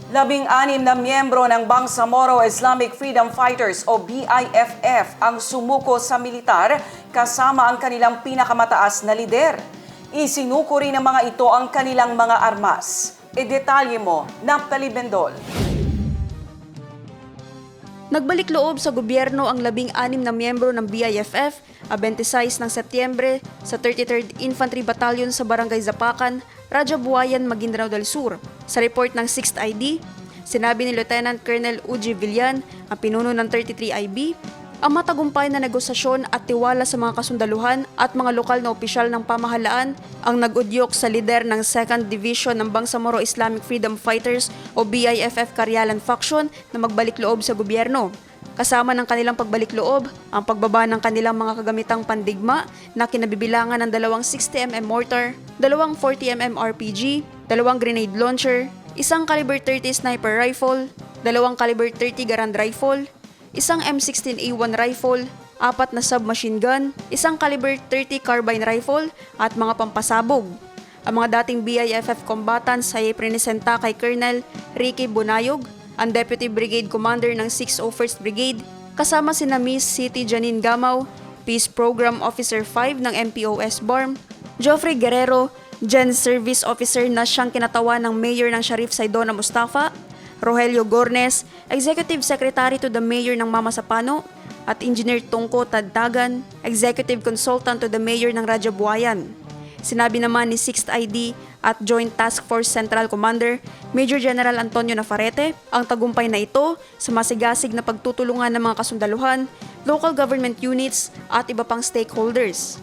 16 na miyembro ng Bangsamoro Islamic Freedom Fighters o BIFF ang sumuko sa militar kasama ang kanilang pinakamataas na lider. Isinuko rin ng mga ito ang kanilang mga armas. Detalye mo, Naphtali Bendol. Nagbalik loob sa gobyerno ang 16 na miyembro ng BIFF a 26 ng Setyembre sa 33rd Infantry Battalion sa Barangay Zapacan, Raja Buayan, Maguindanao del Sur. Sa report ng 6th ID, sinabi ni Lieutenant Colonel Uji Villan, ang pinuno ng 33 IB, ang matagumpay na negosasyon at tiwala sa mga kasundaluhan at mga lokal na opisyal ng pamahalaan ang nag-udyok sa lider ng 2nd Division ng Bangsamoro Islamic Freedom Fighters o BIFF Karyalan Faction na magbalik loob sa gobyerno. Kasama ng kanilang pagbalik loob, ang pagbaba ng kanilang mga kagamitang pandigma na kinabibilangan ng 2 60mm mortar, 2 40mm RPG, 2 grenade launcher, 1 caliber 30 sniper rifle, 2 caliber 30 Garand rifle, 1 M16A1 rifle, 4 na submachine gun, 1 caliber 30 carbine rifle at mga pampasabog. Ang mga dating BIFF combatants ay presenta kay Colonel Ricky Bonayog, ang Deputy Brigade Commander ng 601st Brigade, kasama sina Miss City Janine Gamaw, Peace Program Officer 5 ng MPOS BARM, Geoffrey Guerrero, Gen Service Officer na siyang kinatawan ng Mayor ng Sharif Saidona Mustafa, Rogelio Gornes, Executive Secretary to the Mayor ng Mama Sapano, at Engineer Tungko Tadtagan, Executive Consultant to the Mayor ng Raja Buayan. Sinabi naman ni 6th ID at Joint Task Force Central Commander Major General Antonio Nafarrete ang tagumpay na ito sa masigasig na pagtutulungan ng mga kasundaluhan, local government units at iba pang stakeholders.